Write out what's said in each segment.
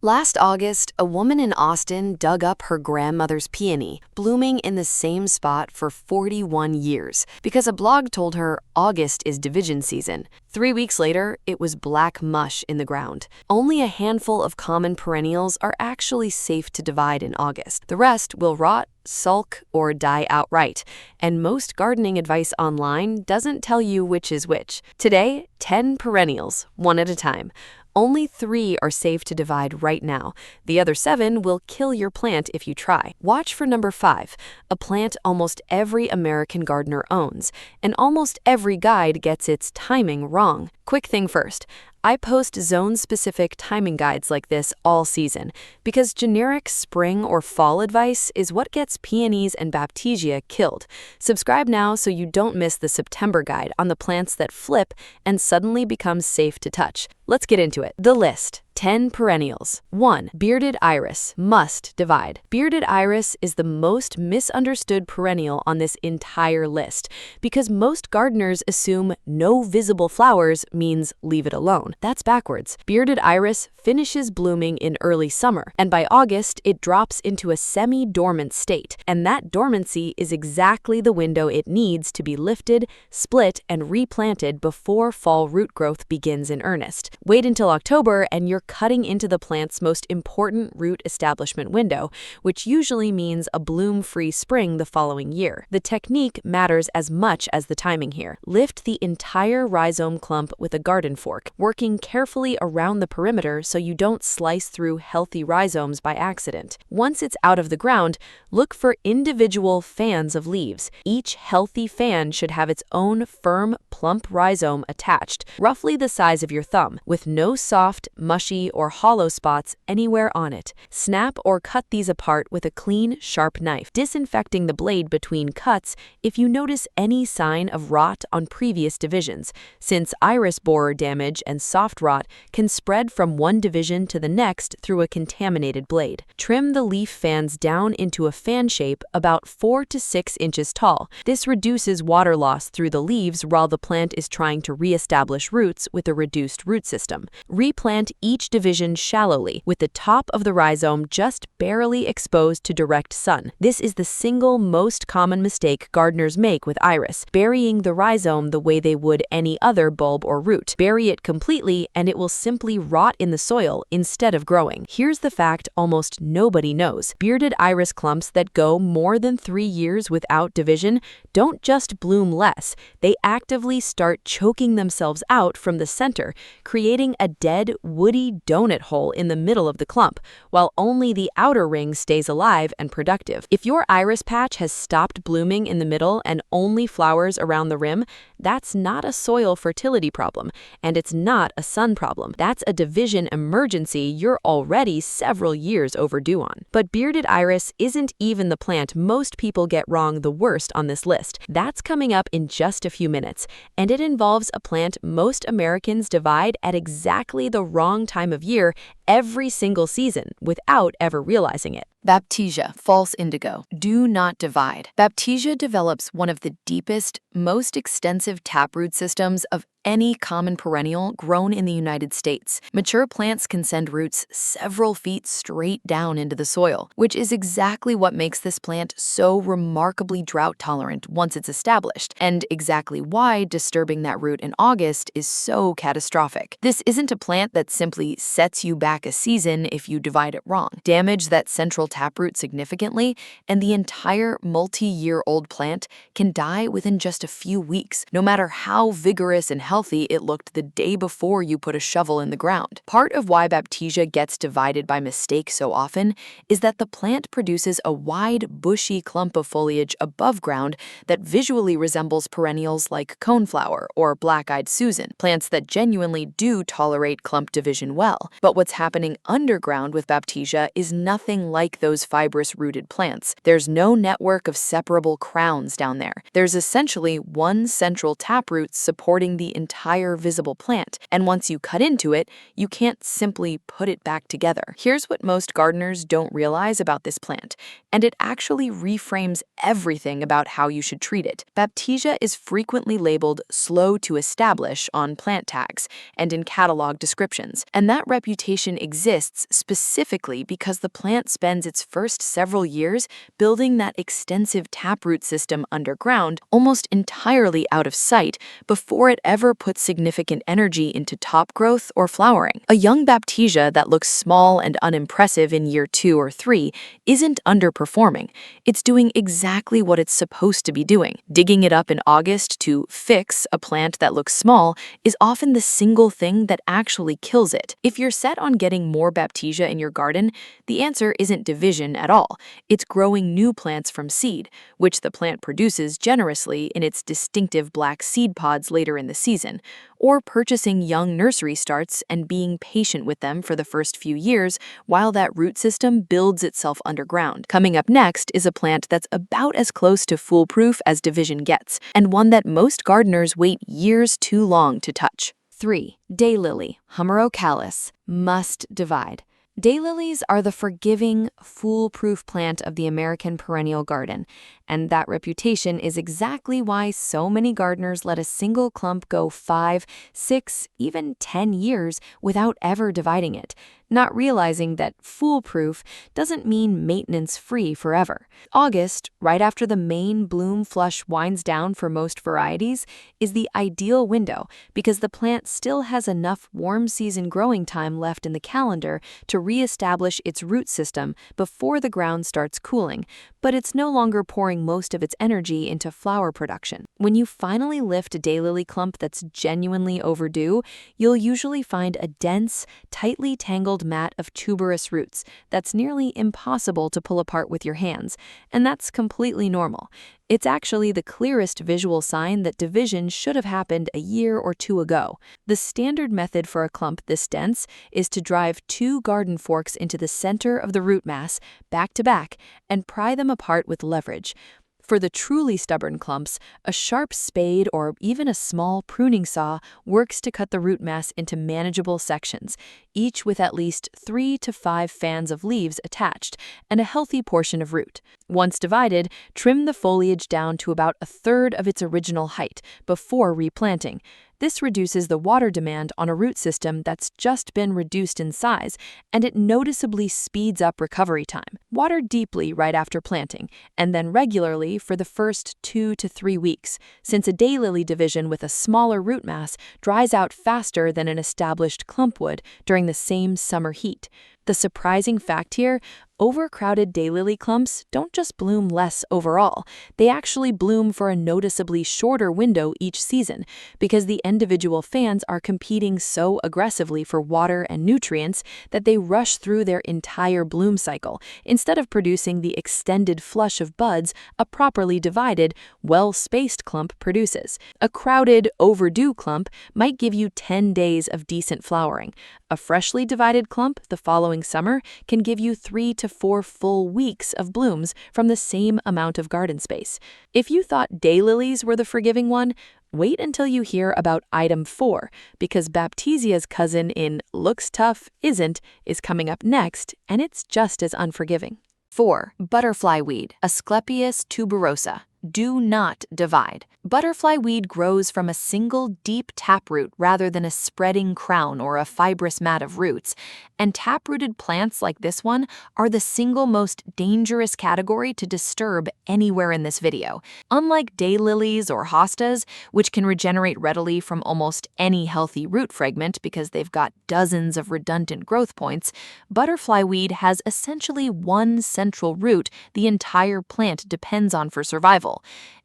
Last August, a woman in Austin dug up her grandmother's peony, blooming in the same spot for 41 years, because a blog told her August is division season. 3 weeks later, it was black mush in the ground. Only a handful of common perennials are actually safe to divide in August. The rest will rot, sulk, or die outright, and most gardening advice online doesn't tell you which is which. Today, 10 perennials, one at a time. Only 3 are safe to divide right now. The other 7 will kill your plant if you try. Watch for number 5, a plant almost every American gardener owns, and almost every guide gets its timing wrong. Quick thing first. I post zone-specific timing guides like this all season because generic spring or fall advice is what gets peonies and Baptisia killed. Subscribe now so you don't miss the September guide on the plants that flip and suddenly become safe to touch. Let's get into it. The list. 10 perennials. 1. Bearded iris. Must divide. Bearded iris is the most misunderstood perennial on this entire list because most gardeners assume no visible flowers means leave it alone. That's backwards. Bearded iris finishes blooming in early summer, and by August it drops into a semi-dormant state, and that dormancy is exactly the window it needs to be lifted, split, and replanted before fall root growth begins in earnest. Wait until October and you're cutting into the plant's most important root establishment window, which usually means a bloom-free spring the following year. The technique matters as much as the timing here. Lift the entire rhizome clump with a garden fork, working carefully around the perimeter so you don't slice through healthy rhizomes by accident. Once it's out of the ground, look for individual fans of leaves. Each healthy fan should have its own firm, plump rhizome attached, roughly the size of your thumb, with no soft, mushy, or hollow spots anywhere on it. Snap or cut these apart with a clean, sharp knife, disinfecting the blade between cuts if you notice any sign of rot on previous divisions, since iris borer damage and soft rot can spread from one division to the next through a contaminated blade. Trim the leaf fans down into a fan shape about 4 to 6 inches tall. This reduces water loss through the leaves while the plant is trying to re-establish roots with a reduced root system. Replant each division shallowly, with the top of the rhizome just barely exposed to direct sun. This is the single most common mistake gardeners make with iris, burying the rhizome the way they would any other bulb or root. Bury it completely and it will simply rot in the soil instead of growing. Here's the fact almost nobody knows. Bearded iris clumps that go more than 3 years without division don't just bloom less, they actively start choking themselves out from the center, creating a dead, woody donut hole in the middle of the clump, while only the outer ring stays alive and productive. If your iris patch has stopped blooming in the middle and only flowers around the rim, that's not a soil fertility problem, and it's not a sun problem. That's a division emergency you're already several years overdue on. But bearded iris isn't even the plant most people get wrong the worst on this list. That's coming up in just a few minutes, and it involves a plant most Americans divide at exactly the wrong time of year every single season without ever realizing it. Baptisia, false indigo. Do not divide. Baptisia develops one of the deepest, most extensive taproot systems of any common perennial grown in the United States. Mature plants can send roots several feet straight down into the soil, which is exactly what makes this plant so remarkably drought tolerant once it's established, and exactly why disturbing that root in August is so catastrophic. This isn't a plant that simply sets you back a season if you divide it wrong. Damage that central taproot significantly, and the entire multi-year-old plant can die within just a few weeks, no matter how vigorous and healthy it looked the day before you put a shovel in the ground. Part of why Baptisia gets divided by mistake so often is that the plant produces a wide, bushy clump of foliage above ground that visually resembles perennials like Coneflower or Black-Eyed Susan, plants that genuinely do tolerate clump division well. But what's happening underground with Baptisia is nothing like those fibrous-rooted plants. There's no network of separable crowns down there. There's essentially one central taproot supporting the entire visible plant, and once you cut into it, you can't simply put it back together. Here's what most gardeners don't realize about this plant, and it actually reframes everything about how you should treat it. Baptisia is frequently labeled slow to establish on plant tags and in catalog descriptions, and that reputation exists specifically because the plant spends its first several years building that extensive taproot system underground, almost entirely out of sight, before it ever puts significant energy into top growth or flowering. A young Baptisia that looks small and unimpressive in year 2 or 3 isn't underperforming. It's doing exactly what it's supposed to be doing. Digging it up in August to fix a plant that looks small is often the single thing that actually kills it. If you're set on getting more Baptisia in your garden, the answer isn't division at all. It's growing new plants from seed, which the plant produces generously in its distinctive black seed pods later in the season, or purchasing young nursery starts and being patient with them for the first few years while that root system builds itself underground. Coming up next is a plant that's about as close to foolproof as division gets, and one that most gardeners wait years too long to touch. 3. Daylily, Humerocalis, must divide. Daylilies are the forgiving, foolproof plant of the American perennial garden, and that reputation is exactly why so many gardeners let a single clump go 5, 6, even 10 years without ever dividing it, not realizing that foolproof doesn't mean maintenance-free forever. August, right after the main bloom flush winds down for most varieties, is the ideal window because the plant still has enough warm season growing time left in the calendar to reestablish its root system before the ground starts cooling, but it's no longer pouring most of its energy into flower production. When you finally lift a daylily clump that's genuinely overdue, you'll usually find a dense, tightly tangled mat of tuberous roots that's nearly impossible to pull apart with your hands, and that's completely normal. It's actually the clearest visual sign that division should have happened a year or 2 ago. The standard method for a clump this dense is to drive 2 garden forks into the center of the root mass, back to back, and pry them apart with leverage. For the truly stubborn clumps, a sharp spade or even a small pruning saw works to cut the root mass into manageable sections, each with at least 3 to 5 fans of leaves attached and a healthy portion of root. Once divided, trim the foliage down to about 1/3 of its original height before replanting. This reduces the water demand on a root system that's just been reduced in size, and it noticeably speeds up recovery time. Water deeply right after planting, and then regularly for the first 2 to 3 weeks, since a daylily division with a smaller root mass dries out faster than an established clump would during the same summer heat. The surprising fact here, overcrowded daylily clumps don't just bloom less overall, they actually bloom for a noticeably shorter window each season because the individual fans are competing so aggressively for water and nutrients that they rush through their entire bloom cycle instead of producing the extended flush of buds a properly divided, well-spaced clump produces. A crowded, overdue clump might give you 10 days of decent flowering. A freshly divided clump the following summer can give you 3 to 4 full weeks of blooms from the same amount of garden space. If you thought daylilies were the forgiving one, wait until you hear about item 4, because Baptisia's cousin in Looks Tough, Isn't is coming up next, and it's just as unforgiving. 4. Butterfly weed, Asclepias tuberosa. Do not divide. Butterfly weed grows from a single deep taproot rather than a spreading crown or a fibrous mat of roots, and taprooted plants like this one are the single most dangerous category to disturb anywhere in this video. Unlike daylilies or hostas, which can regenerate readily from almost any healthy root fragment because they've got dozens of redundant growth points, butterfly weed has essentially one central root the entire plant depends on for survival.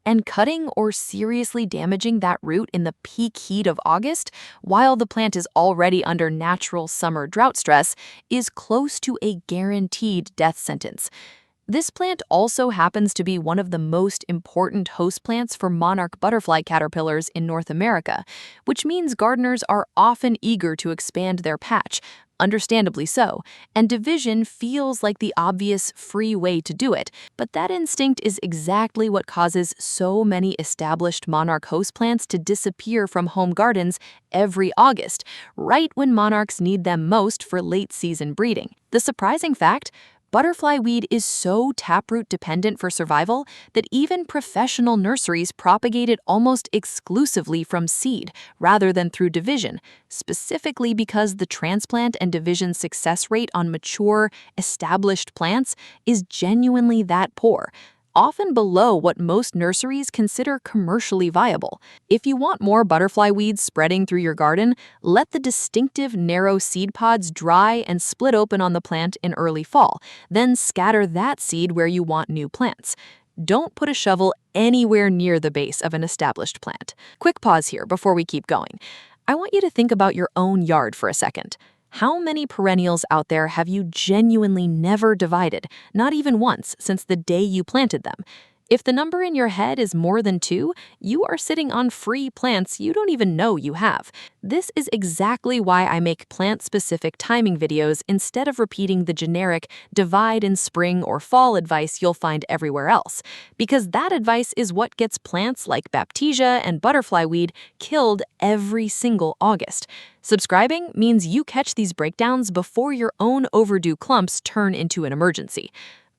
And cutting or seriously damaging that root in the peak heat of August, while the plant is already under natural summer drought stress, is close to a guaranteed death sentence. This plant also happens to be one of the most important host plants for monarch butterfly caterpillars in North America, which means gardeners are often eager to expand their patch, understandably so, and division feels like the obvious, free way to do it, but that instinct is exactly what causes so many established monarch host plants to disappear from home gardens every August, right when monarchs need them most for late-season breeding. The surprising fact: butterfly weed is so taproot dependent for survival that even professional nurseries propagate it almost exclusively from seed rather than through division, specifically because the transplant and division success rate on mature, established plants is genuinely that poor, often below what most nurseries consider commercially viable. If you want more butterfly weeds spreading through your garden, let the distinctive narrow seed pods dry and split open on the plant in early fall, then scatter that seed where you want new plants. Don't put a shovel anywhere near the base of an established plant. Quick pause here before we keep going. I want you to think about your own yard for a second. How many perennials out there have you genuinely never divided, not even once, since the day you planted them? If the number in your head is more than 2, you are sitting on free plants you don't even know you have. This is exactly why I make plant-specific timing videos instead of repeating the generic divide in spring or fall advice you'll find everywhere else, because that advice is what gets plants like Baptisia and butterfly weed killed every single August. Subscribing means you catch these breakdowns before your own overdue clumps turn into an emergency.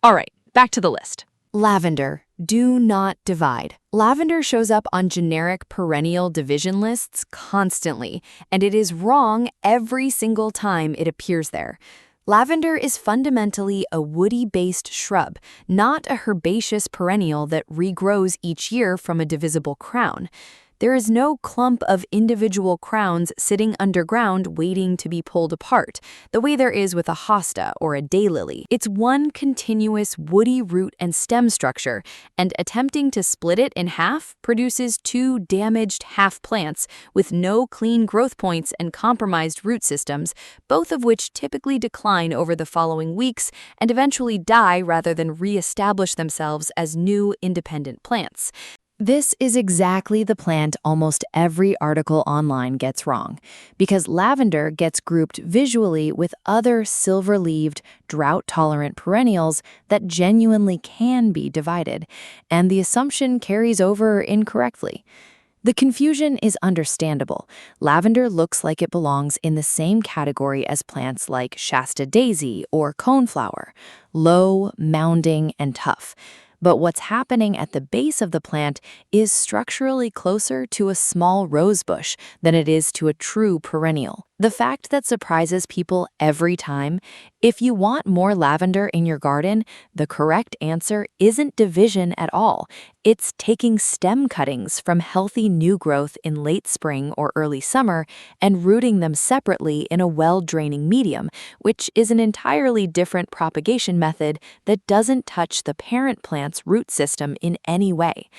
All right, back to the list. Lavender. Do not divide. Lavender shows up on generic perennial division lists constantly, and it is wrong every single time it appears there. Lavender is fundamentally a woody-based shrub, not a herbaceous perennial that regrows each year from a divisible crown. There is no clump of individual crowns sitting underground waiting to be pulled apart, the way there is with a hosta or a daylily. It's one continuous woody root and stem structure, and attempting to split it in half produces 2 damaged half plants with no clean growth points and compromised root systems, both of which typically decline over the following weeks and eventually die rather than re-establish themselves as new independent plants. This is exactly the plant almost every article online gets wrong, because lavender gets grouped visually with other silver-leaved, drought-tolerant perennials that genuinely can be divided, and the assumption carries over incorrectly. The confusion is understandable. Lavender looks like it belongs in the same category as plants like Shasta daisy or coneflower, low, mounding, and tough. But what's happening at the base of the plant is structurally closer to a small rosebush than it is to a true perennial. The fact that surprises people every time: if you want more lavender in your garden, the correct answer isn't division at all. It's taking stem cuttings from healthy new growth in late spring or early summer and rooting them separately in a well-draining medium, which is an entirely different propagation method that doesn't touch the parent plant's root system in any way.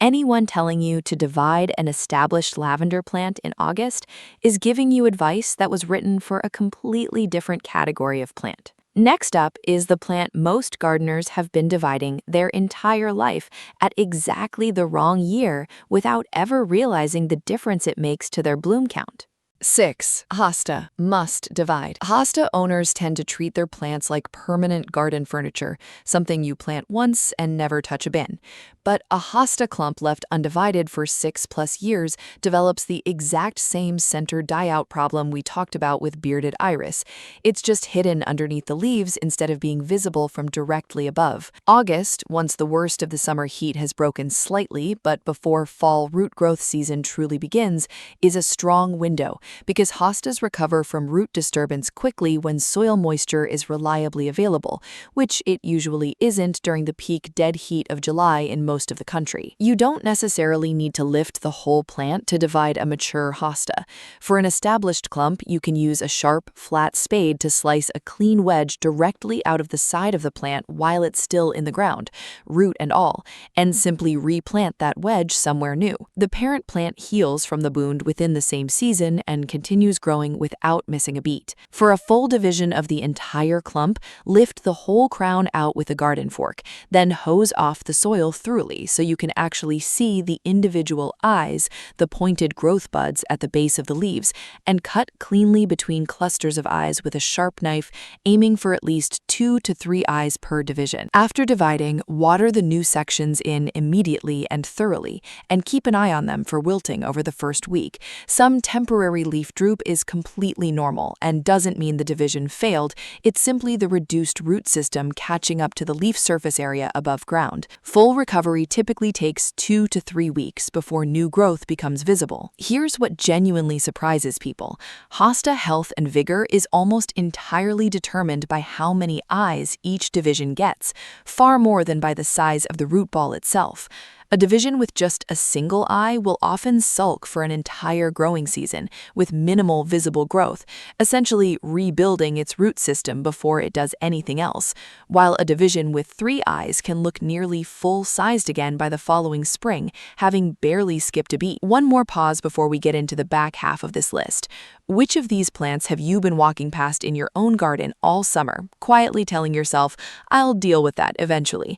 Anyone telling you to divide an established lavender plant in August is giving you advice that was written for a completely different category of plant. Next up is the plant most gardeners have been dividing their entire life at exactly the wrong year without ever realizing the difference it makes to their bloom count. 6. Hosta. Must divide. Hosta owners tend to treat their plants like permanent garden furniture, something you plant once and never touch again. But a hosta clump left undivided for 6+ years develops the exact same center die-out problem we talked about with bearded iris. It's just hidden underneath the leaves instead of being visible from directly above. August, once the worst of the summer heat has broken slightly, but before fall root growth season truly begins, is a strong window, because hostas recover from root disturbance quickly when soil moisture is reliably available, which it usually isn't during the peak dead heat of July in most of the country. You don't necessarily need to lift the whole plant to divide a mature hosta. For an established clump, you can use a sharp, flat spade to slice a clean wedge directly out of the side of the plant while it's still in the ground, root and all, and simply replant that wedge somewhere new. The parent plant heals from the wound within the same season and division continues growing without missing a beat. For a full division of the entire clump, lift the whole crown out with a garden fork, then hose off the soil thoroughly so you can actually see the individual eyes, the pointed growth buds at the base of the leaves, and cut cleanly between clusters of eyes with a sharp knife, aiming for at least 2 to 3 eyes per division. After dividing, water the new sections in immediately and thoroughly, and keep an eye on them for wilting over the first week. Some temporary leaf droop is completely normal and doesn't mean the division failed, it's simply the reduced root system catching up to the leaf surface area above ground. Full recovery typically takes 2 to 3 weeks before new growth becomes visible. Here's what genuinely surprises people. Hosta health and vigor is almost entirely determined by how many eyes each division gets, far more than by the size of the root ball itself. A division with just a single eye will often sulk for an entire growing season, with minimal visible growth, essentially rebuilding its root system before it does anything else, while a division with 3 eyes can look nearly full-sized again by the following spring, having barely skipped a beat. One more pause before we get into the back half of this list. Which of these plants have you been walking past in your own garden all summer, quietly telling yourself, "I'll deal with that eventually"?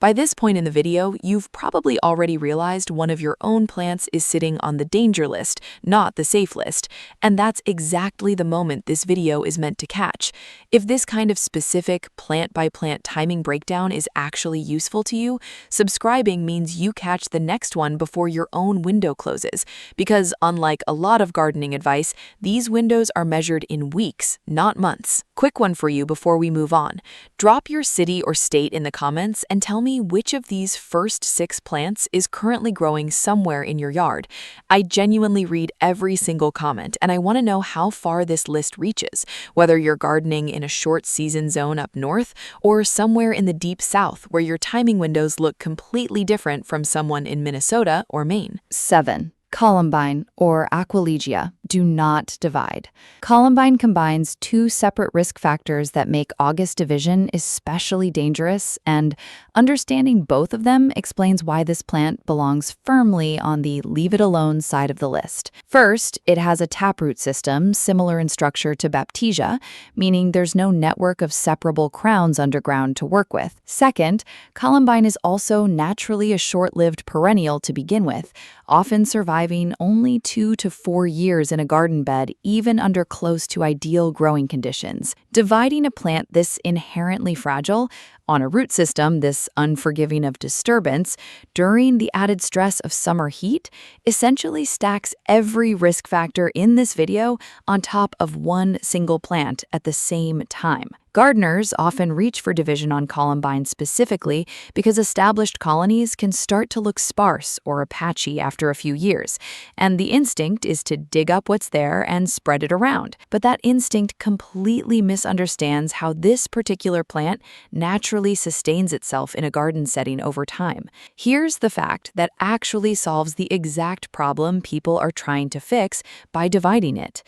By this point in the video, you've probably already realized one of your own plants is sitting on the danger list, not the safe list, and that's exactly the moment this video is meant to catch. If this kind of specific plant-by-plant timing breakdown is actually useful to you, subscribing means you catch the next one before your own window closes, because unlike a lot of gardening advice, these windows are measured in weeks, not months. Quick one for you before we move on. Drop your city or state in the comments and tell me which of these first 6 plants is currently growing somewhere in your yard. I genuinely read every single comment, and I want to know how far this list reaches, whether you're gardening in a short season zone up north or somewhere in the deep south where your timing windows look completely different from someone in Minnesota or Maine. 7. Columbine, or Aquilegia. Do not divide. Columbine combines 2 separate risk factors that make August division especially dangerous, and understanding both of them explains why this plant belongs firmly on the leave it alone side of the list. First, it has a taproot system similar in structure to Baptisia, meaning there's no network of separable crowns underground to work with. Second, Columbine is also naturally a short-lived perennial to begin with, often surviving only 2 to 4 years in a garden bed, even under close to ideal growing conditions. Dividing a plant this inherently fragile, on a root system this unforgiving of disturbance, during the added stress of summer heat, essentially stacks every risk factor in this video on top of one single plant at the same time. Gardeners often reach for division on Columbine specifically because established colonies can start to look sparse or patchy after a few years, and the instinct is to dig up what's there and spread it around. But that instinct completely misunderstands how this particular plant naturally sustains itself in a garden setting over time. Here's the fact that actually solves the exact problem people are trying to fix by dividing it.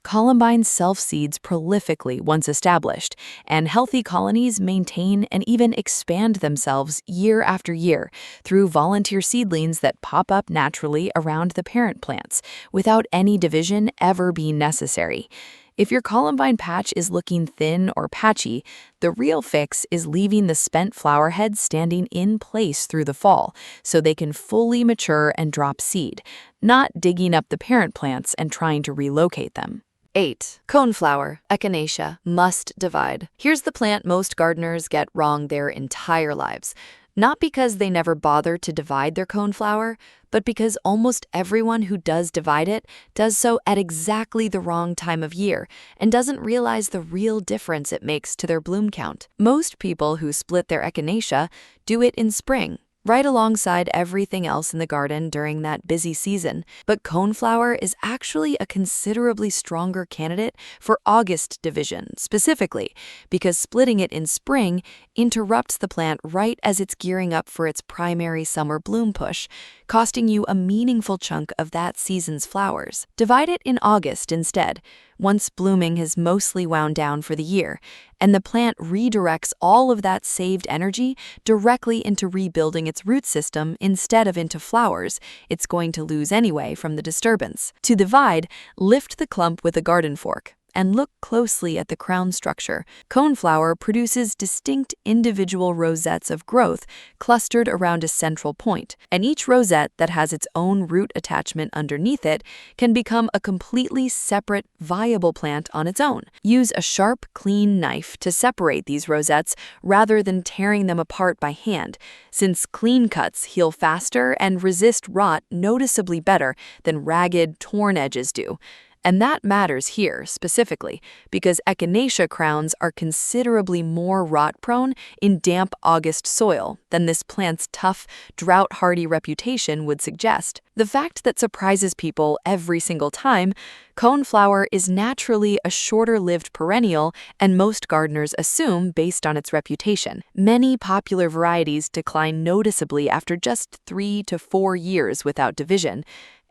Columbine self-seeds prolifically once established, and healthy colonies maintain and even expand themselves year after year through volunteer seedlings that pop up naturally around the parent plants, without any division ever being necessary. If your Columbine patch is looking thin or patchy, the real fix is leaving the spent flower heads standing in place through the fall so they can fully mature and drop seed, not digging up the parent plants and trying to relocate them. 8. Coneflower, Echinacea, must divide. Here's the plant most gardeners get wrong their entire lives. Not because they never bother to divide their coneflower, but because almost everyone who does divide it does so at exactly the wrong time of year and doesn't realize the real difference it makes to their bloom count. Most people who split their Echinacea do it in spring, right alongside everything else in the garden during that busy season. But coneflower is actually a considerably stronger candidate for August division, specifically because splitting it in spring interrupts the plant right as it's gearing up for its primary summer bloom push. costing you a meaningful chunk of that season's flowers. Divide it in August instead, once blooming has mostly wound down for the year, and the plant redirects all of that saved energy directly into rebuilding its root system instead of into flowers it's going to lose anyway from the disturbance. To divide, lift the clump with a garden fork and look closely at the crown structure. Coneflower produces distinct individual rosettes of growth clustered around a central point, and each rosette that has its own root attachment underneath it can become a completely separate, viable plant on its own. Use a sharp, clean knife to separate these rosettes rather than tearing them apart by hand, since clean cuts heal faster and resist rot noticeably better than ragged, torn edges do. And that matters here, specifically, because echinacea crowns are considerably more rot-prone in damp August soil than this plant's tough, drought-hardy reputation would suggest. The fact that surprises people every single time, coneflower is naturally a shorter-lived perennial, and most gardeners assume based on its reputation. Many popular varieties decline noticeably after just 3 to 4 years without division.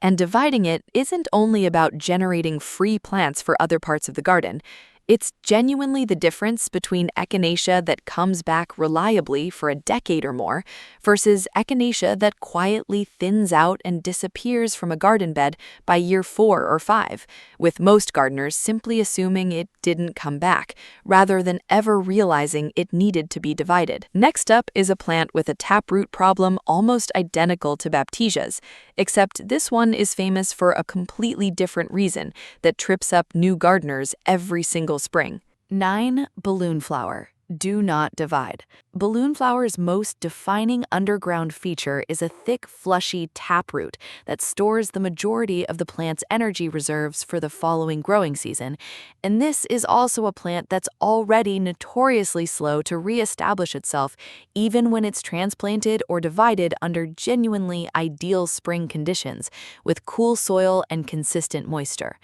And dividing it isn't only about generating free plants for other parts of the garden. It's genuinely the difference between echinacea that comes back reliably for a decade or more versus echinacea that quietly thins out and disappears from a garden bed by year 4 or 5, with most gardeners simply assuming it didn't come back, rather than ever realizing it needed to be divided. Next up is a plant with a taproot problem almost identical to Baptisia's, except this one is famous for a completely different reason that trips up new gardeners every single spring. 9. Balloon flower. Do not divide. Balloon flower's most defining underground feature is a thick, fleshy taproot that stores the majority of the plant's energy reserves for the following growing season, and this is also a plant that's already notoriously slow to reestablish itself even when it's transplanted or divided under genuinely ideal spring conditions with cool soil and consistent moisture.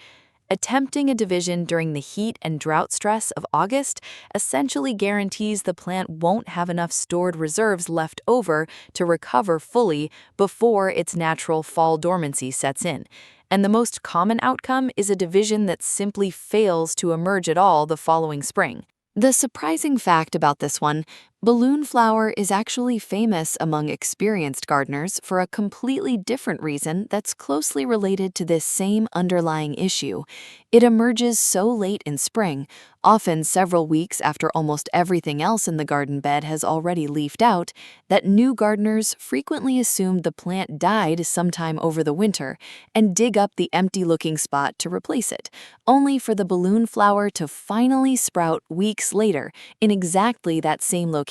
Attempting a division during the heat and drought stress of August essentially guarantees the plant won't have enough stored reserves left over to recover fully before its natural fall dormancy sets in. And the most common outcome is a division that simply fails to emerge at all the following spring. The surprising fact about this one, balloon flower is actually famous among experienced gardeners for a completely different reason that's closely related to this same underlying issue. It emerges so late in spring, often several weeks after almost everything else in the garden bed has already leafed out, that new gardeners frequently assume the plant died sometime over the winter and dig up the empty-looking spot to replace it, only for the balloon flower to finally sprout weeks later in exactly that same location.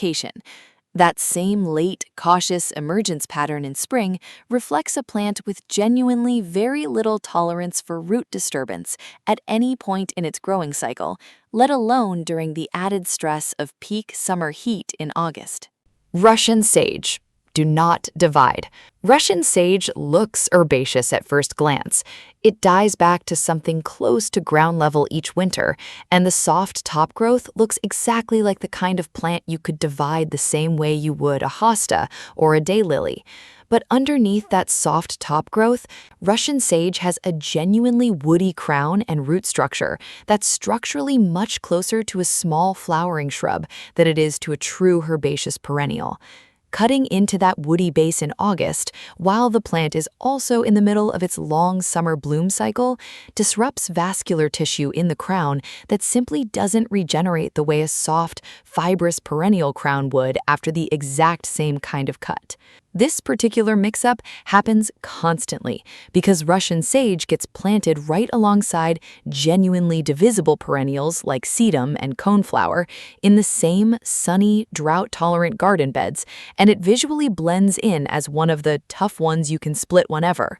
That same late, cautious emergence pattern in spring reflects a plant with genuinely very little tolerance for root disturbance at any point in its growing cycle, let alone during the added stress of peak summer heat in August. Russian sage. Do not divide. Russian sage looks herbaceous at first glance. It dies back to something close to ground level each winter, and the soft top growth looks exactly like the kind of plant you could divide the same way you would a hosta or a daylily. But underneath that soft top growth, Russian sage has a genuinely woody crown and root structure that's structurally much closer to a small flowering shrub than it is to a true herbaceous perennial. Cutting into that woody base in August, while the plant is also in the middle of its long summer bloom cycle, disrupts vascular tissue in the crown that simply doesn't regenerate the way a soft, fibrous perennial crown would after the exact same kind of cut. This particular mix-up happens constantly because Russian sage gets planted right alongside genuinely divisible perennials like sedum and coneflower in the same sunny, drought-tolerant garden beds, and it visually blends in as one of the tough ones you can split whenever.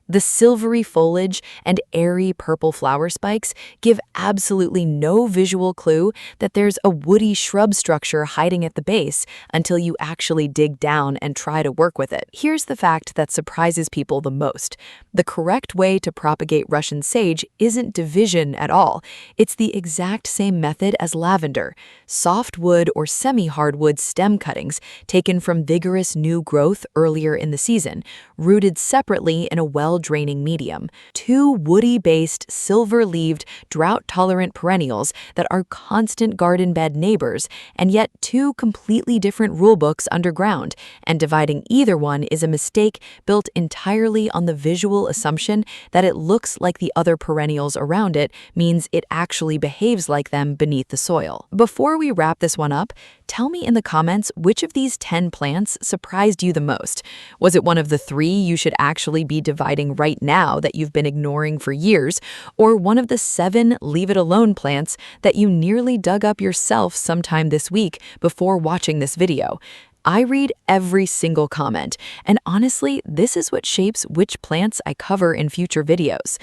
The silvery foliage and airy purple flower spikes give absolutely no visual clue that there's a woody shrub structure hiding at the base until you actually dig down and try to work with it. Here's the fact that surprises people the most. The correct way to propagate Russian sage isn't division at all. It's the exact same method as lavender: softwood or semi-hardwood stem cuttings taken from vigorous new growth earlier in the season, rooted separately in a well-draining medium. Two woody-based, silver-leaved, drought-tolerant perennials that are constant garden bed neighbors, and yet two completely different rulebooks underground, and dividing either one is a mistake built entirely on the visual assumption that it looks like the other perennials around it means it actually behaves like them beneath the soil. Before we wrap this one up, tell me in the comments which of these 10 plants surprised you the most. Was it one of the 3 you should actually be dividing right now that you've been ignoring for years, or one of the 7 leave-it-alone plants that you nearly dug up yourself sometime this week before watching this video? I read every single comment, and honestly, this is what shapes which plants I cover in future videos.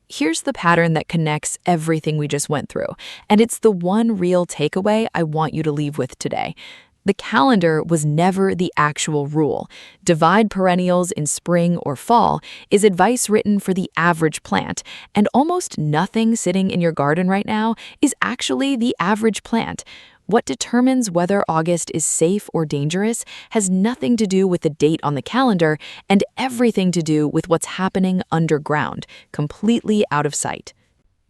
Here's the pattern that connects everything we just went through, and it's the one real takeaway I want you to leave with today. The calendar was never the actual rule. Divide perennials in spring or fall is advice written for the average plant, and almost nothing sitting in your garden right now is actually the average plant. What determines whether August is safe or dangerous has nothing to do with the date on the calendar and everything to do with what's happening underground, completely out of sight.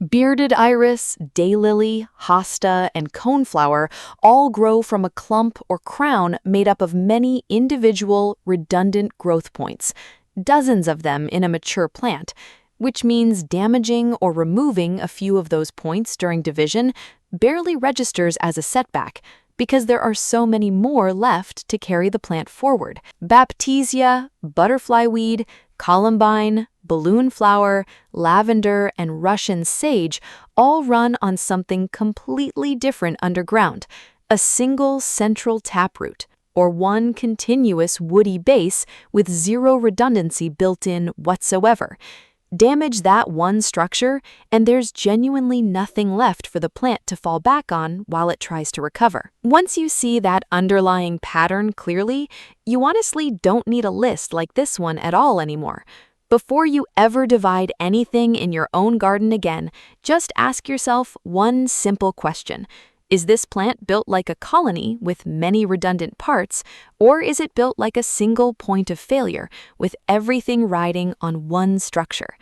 Bearded iris, daylily, hosta, and coneflower all grow from a clump or crown made up of many individual, redundant growth points, dozens of them in a mature plant, which means damaging or removing a few of those points during division barely registers as a setback because there are so many more left to carry the plant forward. Baptisia, butterfly weed, Columbine, balloon flower, lavender, and Russian sage all run on something completely different underground: a single central taproot, or one continuous woody base with zero redundancy built in whatsoever. Damage that one structure, and there's genuinely nothing left for the plant to fall back on while it tries to recover. Once you see that underlying pattern clearly, you honestly don't need a list like this one at all anymore. Before you ever divide anything in your own garden again, just ask yourself one simple question. Is this plant built like a colony with many redundant parts, or is it built like a single point of failure with everything riding on one structure?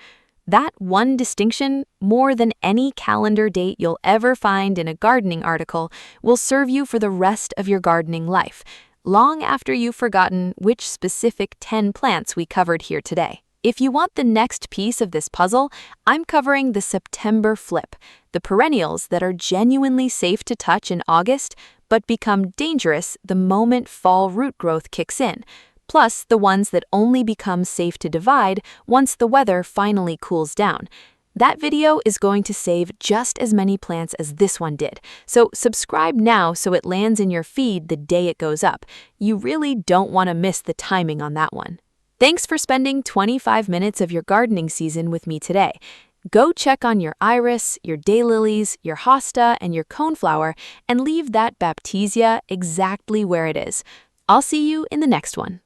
That one distinction, more than any calendar date you'll ever find in a gardening article, will serve you for the rest of your gardening life, long after you've forgotten which specific 10 plants we covered here today. If you want the next piece of this puzzle, I'm covering the September flip, the perennials that are genuinely safe to touch in August but become dangerous the moment fall root growth kicks in, plus the ones that only become safe to divide once the weather finally cools down. That video is going to save just as many plants as this one did, so subscribe now so it lands in your feed the day it goes up. You really don't want to miss the timing on that one. Thanks for spending 25 minutes of your gardening season with me today. Go check on your iris, your daylilies, your hosta, and your coneflower, and leave that baptisia exactly where it is. I'll see you in the next one.